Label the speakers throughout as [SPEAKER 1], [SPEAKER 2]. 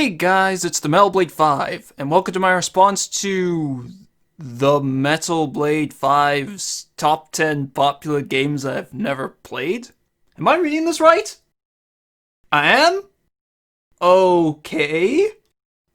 [SPEAKER 1] Hey guys, it's TheMetalBlade5, and welcome to my response to TheMetalBlade5's top 10 popular games I've never played. Am I reading this right? I am? Okay.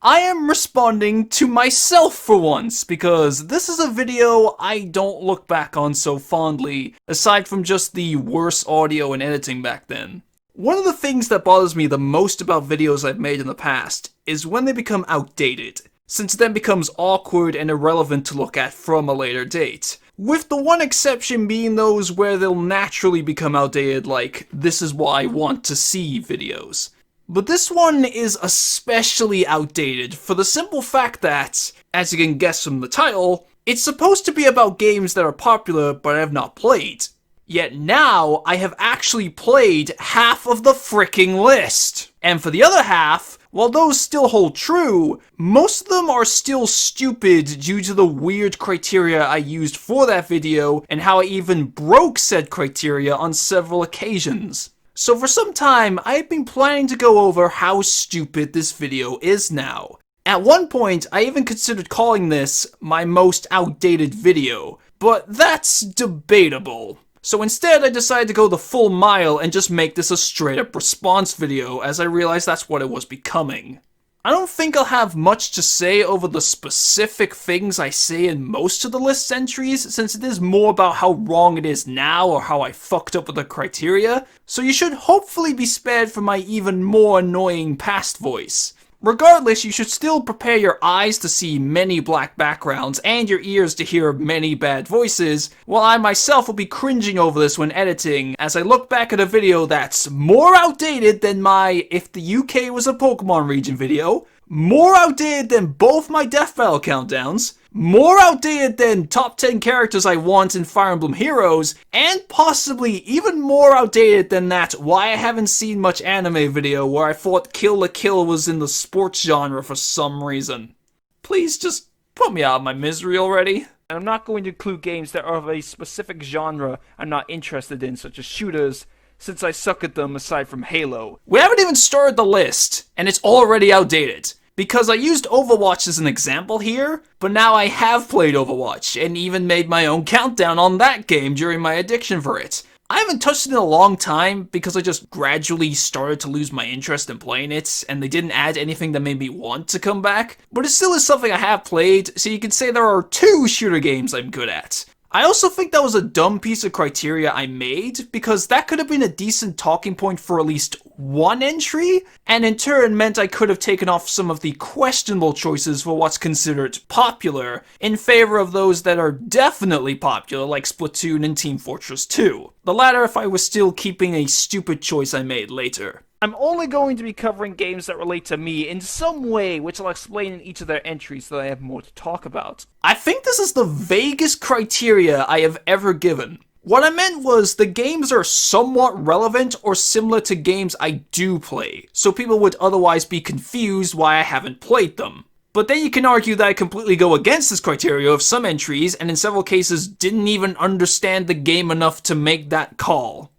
[SPEAKER 1] I am responding to myself for once, because this is a video I don't look back on so fondly, aside from just the worse audio and editing back then. One of the things that bothers me the most about videos I've made in the past is when they become outdated, since it then becomes awkward and irrelevant to look at from a later date. With the one exception being those where they'll naturally become outdated, like "this is what I want to see" videos. But this one is especially outdated for the simple fact that, as you can guess from the title, it's supposed to be about games that are popular but I have not played. Yet now, I have actually played half of the fricking list. And for the other half, while those still hold true, most of them are still stupid due to the weird criteria I used for that video and how I even broke said criteria on several occasions. So for some time, I've been planning to go over how stupid this video is now. At one point, I even considered calling this my most outdated video, but that's debatable. So instead, I decided to go the full mile and just make this a straight-up response video, as I realized that's what it was becoming. I don't think I'll have much to say over the specific things I say in most of the list's entries, since it is more about how wrong it is now or how I fucked up with the criteria, so you should hopefully be spared from my even more annoying past voice. Regardless, you should still prepare your eyes to see many black backgrounds and your ears to hear many bad voices, while I myself will be cringing over this when editing as I look back at a video that's more outdated than my "if the UK was a Pokemon region" video, more outdated than both my Death Battle countdowns, more outdated than top 10 characters I want in Fire Emblem Heroes, and possibly even more outdated than that "why I haven't seen much anime" video where I thought Kill la Kill was in the sports genre for some reason. Please just put me out of my misery already. And I'm not going to include games that are of a specific genre I'm not interested in, such as shooters, since I suck at them aside from Halo. We haven't even started the list, and it's already outdated. Because I used Overwatch as an example here, but now I have played Overwatch, and even made my own countdown on that game during my addiction for it. I haven't touched it in a long time, because I just gradually started to lose my interest in playing it, and they didn't add anything that made me want to come back, but it still is something I have played, so you can say there are 2 shooter games I'm good at. I also think that was a dumb piece of criteria I made, because that could have been a decent talking point for at least one entry, and in turn meant I could have taken off some of the questionable choices for what's considered popular, in favor of those that are definitely popular, like Splatoon and Team Fortress 2. The latter if I was still keeping a stupid choice I made later. I'm only going to be covering games that relate to me in some way, which I'll explain in each of their entries so that I have more to talk about. I think this is the vaguest criteria I have ever given. What I meant was the games are somewhat relevant or similar to games I do play, so people would otherwise be confused why I haven't played them. But then you can argue that I completely go against this criteria of some entries, and in several cases didn't even understand the game enough to make that call.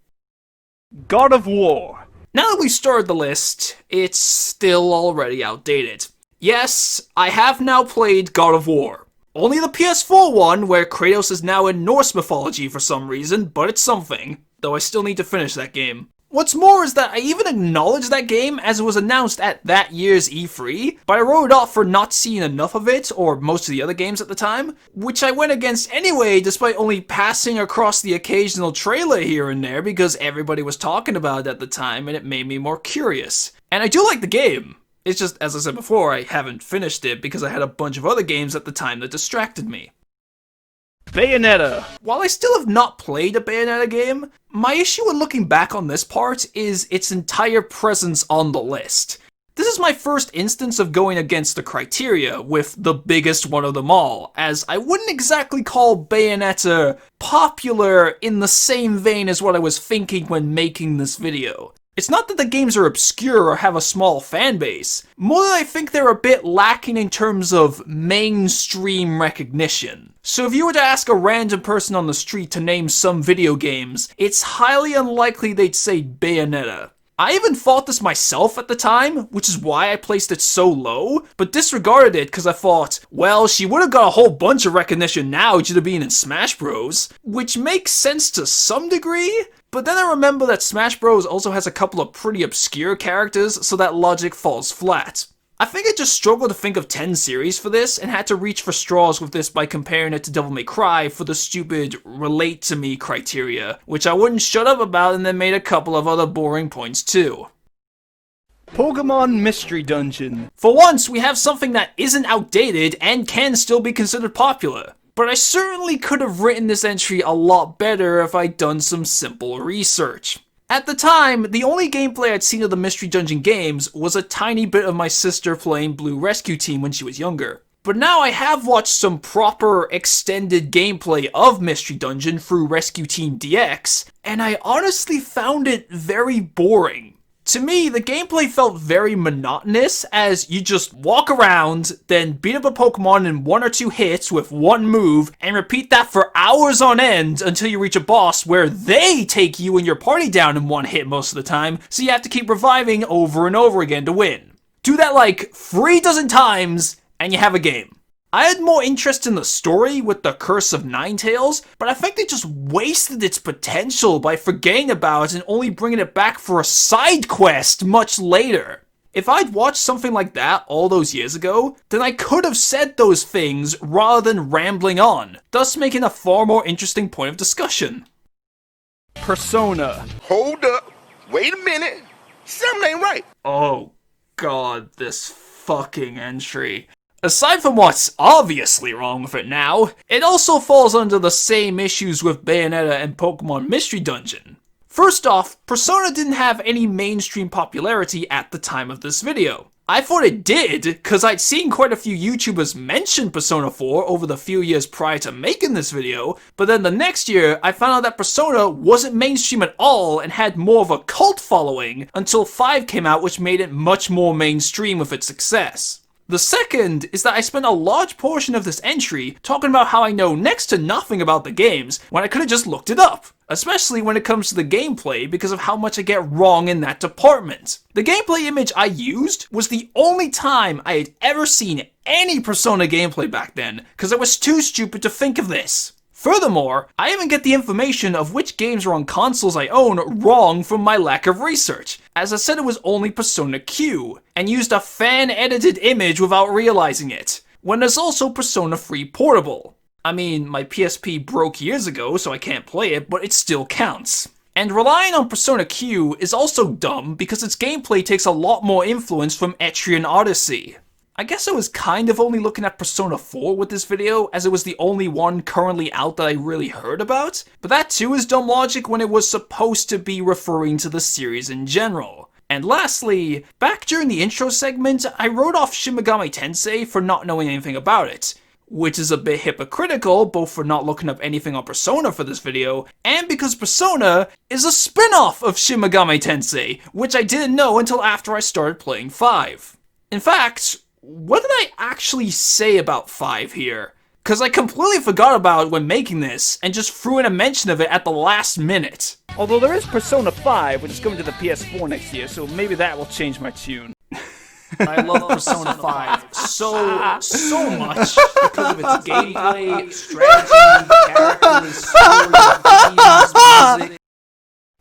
[SPEAKER 1] God of War. Now that we've started the list, it's still already outdated. Yes, I have now played God of War. Only the PS4 one, where Kratos is now in Norse mythology for some reason, but it's something. Though I still need to finish that game. What's more is that I even acknowledged that game as it was announced at that year's E3, but I wrote it off for not seeing enough of it, or most of the other games at the time, which I went against anyway despite only passing across the occasional trailer here and there because everybody was talking about it at the time and it made me more curious. And I do like the game. It's just, as I said before, I haven't finished it because I had a bunch of other games at the time that distracted me. Bayonetta. While I still have not played a Bayonetta game, my issue with looking back on this part is its entire presence on the list. This is my first instance of going against the criteria, with the biggest one of them all, as I wouldn't exactly call Bayonetta popular in the same vein as what I was thinking when making this video. It's not that the games are obscure or have a small fan base, more that I think they're a bit lacking in terms of mainstream recognition. So if you were to ask a random person on the street to name some video games, it's highly unlikely they'd say Bayonetta. I even thought this myself at the time, which is why I placed it so low, but disregarded it because I thought, well, she would have got a whole bunch of recognition now due to being in Smash Bros, which makes sense to some degree, but then I remember that Smash Bros also has a couple of pretty obscure characters, so that logic falls flat. I think I just struggled to think of 10 series for this, and had to reach for straws with this by comparing it to Devil May Cry for the stupid relate to me criteria, which I wouldn't shut up about and then made a couple of other boring points too.
[SPEAKER 2] Pokemon Mystery Dungeon.
[SPEAKER 1] For once, we have something that isn't outdated and can still be considered popular. But I certainly could have written this entry a lot better if I'd done some simple research. At the time, the only gameplay I'd seen of the Mystery Dungeon games was a tiny bit of my sister playing Blue Rescue Team when she was younger. But now I have watched some proper extended gameplay of Mystery Dungeon through Rescue Team DX, and I honestly found it very boring. To me, the gameplay felt very monotonous, as you just walk around, then beat up a Pokemon in 1 or 2 hits with one move, and repeat that for hours on end until you reach a boss where they take you and your party down in 1 hit most of the time, so you have to keep reviving over and over again to win. Do that like 3 dozen times, and you have a game. I had more interest in the story with the Curse of Ninetales, but I think they just wasted its potential by forgetting about it and only bringing it back for a side quest much later. If I'd watched something like that all those years ago, then I could have said those things rather than rambling on, thus making a far more interesting point of discussion.
[SPEAKER 2] Persona.
[SPEAKER 3] Hold up. Wait a minute. Something ain't right.
[SPEAKER 1] Oh god, this fucking entry. Aside from what's obviously wrong with it now, it also falls under the same issues with Bayonetta and Pokemon Mystery Dungeon. First off, Persona didn't have any mainstream popularity at the time of this video. I thought it did, cause I'd seen quite a few YouTubers mention Persona 4 over the few years prior to making this video, but then the next year, I found out that Persona wasn't mainstream at all and had more of a cult following until 5 came out, which made it much more mainstream with its success. The second is that I spent a large portion of this entry talking about how I know next to nothing about the games when I could have just looked it up, especially when it comes to the gameplay because of how much I get wrong in that department. The gameplay image I used was the only time I had ever seen any Persona gameplay back then, because I was too stupid to think of this. Furthermore, I even get the information of which games are on consoles I own wrong from my lack of research, as I said it was only Persona Q, and used a fan-edited image without realizing it, when there's also Persona 3 Portable. I mean, my PSP broke years ago, so I can't play it, but it still counts. And relying on Persona Q is also dumb because its gameplay takes a lot more influence from Etrian Odyssey. I guess I was kind of only looking at Persona 4 with this video, as it was the only one currently out that I really heard about, but that too is dumb logic when it was supposed to be referring to the series in general. And lastly, back during the intro segment, I wrote off Shin Megami Tensei for not knowing anything about it, which is a bit hypocritical, both for not looking up anything on Persona for this video, and because Persona is a spin-off of Shin Megami Tensei, which I didn't know until after I started playing 5. In fact, what did I actually say about 5 here? Cause I completely forgot about it when making this, and just threw in a mention of it at the last minute.
[SPEAKER 2] Although there is Persona 5, which is coming to the PS4 next year, so maybe that will change my tune.
[SPEAKER 1] I love Persona 5 so much because of its gameplay, strategy, characters, story, themes, music.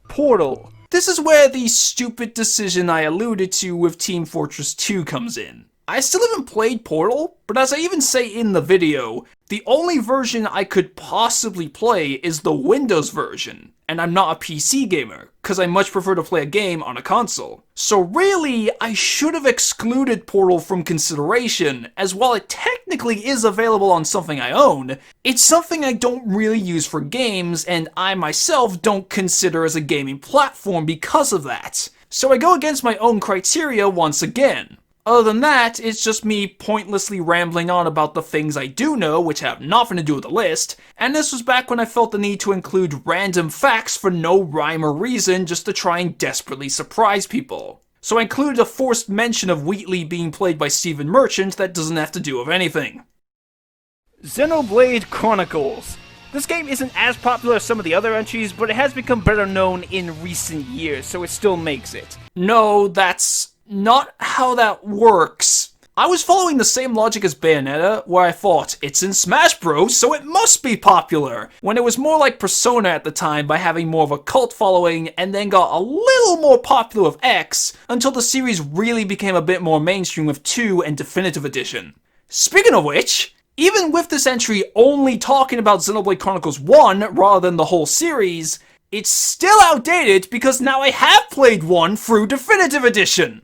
[SPEAKER 2] Portal.
[SPEAKER 1] This is where the stupid decision I alluded to with Team Fortress 2 comes in. I still haven't played Portal, but as I even say in the video, the only version I could possibly play is the Windows version, and I'm not a PC gamer, cause I much prefer to play a game on a console. So really, I should have excluded Portal from consideration, as while it technically is available on something I own, it's something I don't really use for games, and I myself don't consider as a gaming platform because of that. So I go against my own criteria once again. Other than that, it's just me pointlessly rambling on about the things I do know, which have nothing to do with the list, and this was back when I felt the need to include random facts for no rhyme or reason just to try and desperately surprise people. So I included a forced mention of Wheatley being played by Stephen Merchant that doesn't have to do with anything.
[SPEAKER 2] Xenoblade Chronicles. This game isn't as popular as some of the other entries, but it has become better known in recent years, so it still makes it.
[SPEAKER 1] No, that's not how that works. I was following the same logic as Bayonetta, where I thought, it's in Smash Bros, so it must be popular, when it was more like Persona at the time by having more of a cult following, and then got a little more popular with X, until the series really became a bit more mainstream with 2 and Definitive Edition. Speaking of which, even with this entry only talking about Xenoblade Chronicles 1 rather than the whole series, it's still outdated because now I have played 1 through Definitive Edition!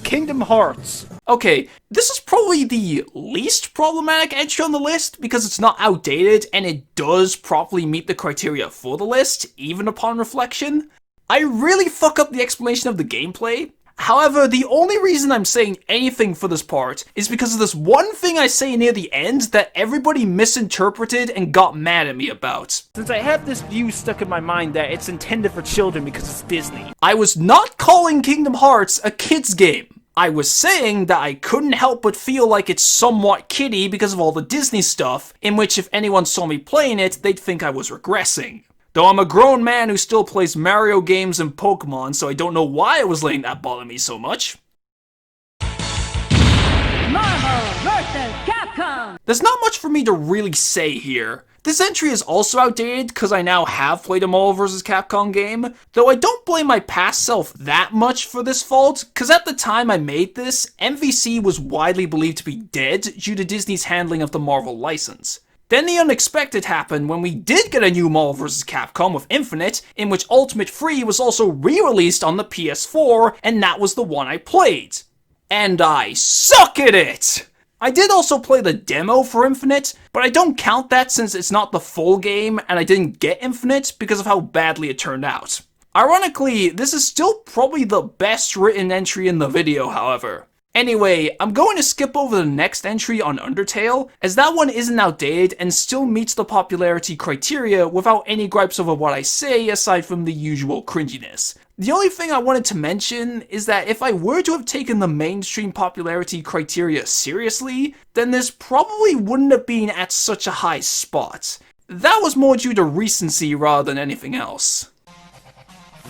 [SPEAKER 2] Kingdom Hearts.
[SPEAKER 1] Okay, this is probably the least problematic entry on the list because it's not outdated and it does properly meet the criteria for the list, even upon reflection. I really fuck up the explanation of the gameplay. However, the only reason I'm saying anything for this part is because of this one thing I say near the end that everybody misinterpreted and got mad at me about.
[SPEAKER 2] Since I have this view stuck in my mind that it's intended for children because it's Disney.
[SPEAKER 1] I was not calling Kingdom Hearts a kid's game. I was saying that I couldn't help but feel like it's somewhat kiddie because of all the Disney stuff, in which if anyone saw me playing it, they'd think I was regressing. Though I'm a grown man who still plays Mario games and Pokemon, so I don't know why I was letting that bother me so much.
[SPEAKER 4] Marvel vs. Capcom!
[SPEAKER 1] There's not much for me to really say here. This entry is also outdated because I now have played a Marvel vs. Capcom game, though I don't blame my past self that much for this fault, because at the time I made this, MVC was widely believed to be dead due to Disney's handling of the Marvel license. Then the unexpected happened when we did get a new Marvel vs. Capcom with Infinite, in which Ultimate 3 was also re-released on the PS4, and that was the one I played. And I suck at it! I did also play the demo for Infinite, but I don't count that since it's not the full game and I didn't get Infinite because of how badly it turned out. Ironically, this is still probably the best written entry in the video, however. Anyway, I'm going to skip over the next entry on Undertale, as that one isn't outdated and still meets the popularity criteria without any gripes over what I say aside from the usual cringiness. The only thing I wanted to mention is that if I were to have taken the mainstream popularity criteria seriously, then this probably wouldn't have been at such a high spot. That was more due to recency rather than anything else.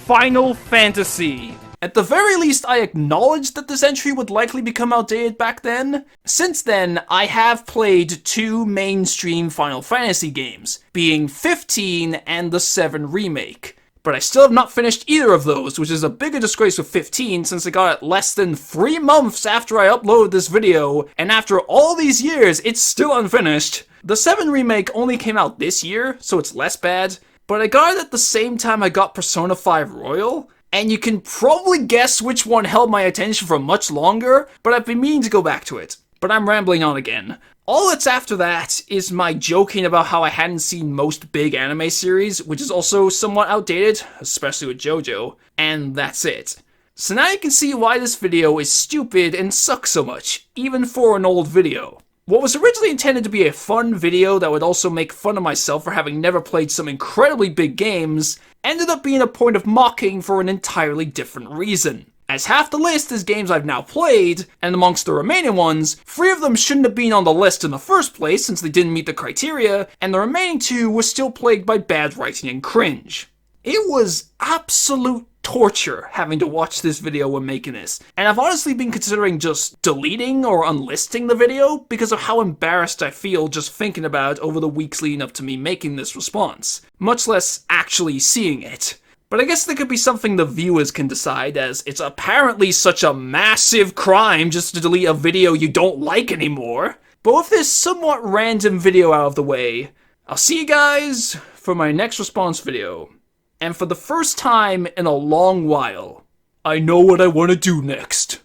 [SPEAKER 2] Final Fantasy.
[SPEAKER 1] At the very least, I acknowledged that this entry would likely become outdated back then. Since then, I have played 2 mainstream Final Fantasy games, being 15 and the 7 remake. But I still have not finished either of those, which is a bigger disgrace with 15 since I got it less than 3 months after I uploaded this video, and after all these years, it's still unfinished. The 7 remake only came out this year, so it's less bad, but I got it at the same time I got Persona 5 Royal. And you can probably guess which one held my attention for much longer, but I've been meaning to go back to it. But I'm rambling on again. All that's after that is my joking about how I hadn't seen most big anime series, which is also somewhat outdated, especially with JoJo, and that's it. So now you can see why this video is stupid and sucks so much, even for an old video. What was originally intended to be a fun video that would also make fun of myself for having never played some incredibly big games, ended up being a point of mocking for an entirely different reason. As half the list is games I've now played, and amongst the remaining ones, 3 of them shouldn't have been on the list in the first place since they didn't meet the criteria, and the remaining 2 were still plagued by bad writing and cringe. It was absolute torture having to watch this video when making this, and I've honestly been considering just deleting or unlisting the video because of how embarrassed I feel just thinking about it over the weeks leading up to me making this response, much less actually seeing it. But I guess there could be something the viewers can decide, as it's apparently such a massive crime just to delete a video you don't like anymore. But with this somewhat random video out of the way, I'll see you guys for my next response video. And for the first time in a long while, I know what I want to do next.